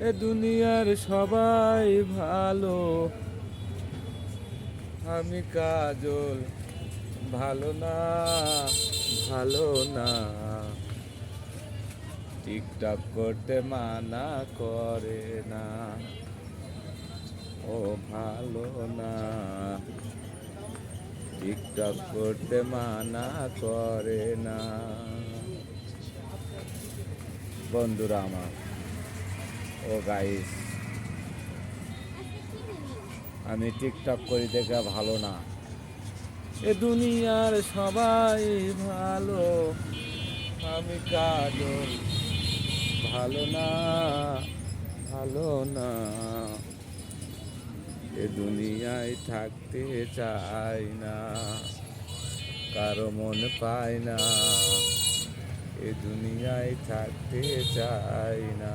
এ দুনিয়ার সবাই ভালো, আমি কাজল ভালো না, ভালো না। টিকটক করতে মানা করে না, ও ভালো না। টিকটক করতে মানা করে না। বন্ধুরা আমার, ও গাইস, আমি টিকটক করি দেখে ভালো না। এ দুনিয়ার সবাই ভালো, আমি কাজল ভালো না, ভালো না। এ দুনিয়ায় থাকতে চাই না, কারো মন পায় না। এ দুনিয়ায় থাকতে চাই না।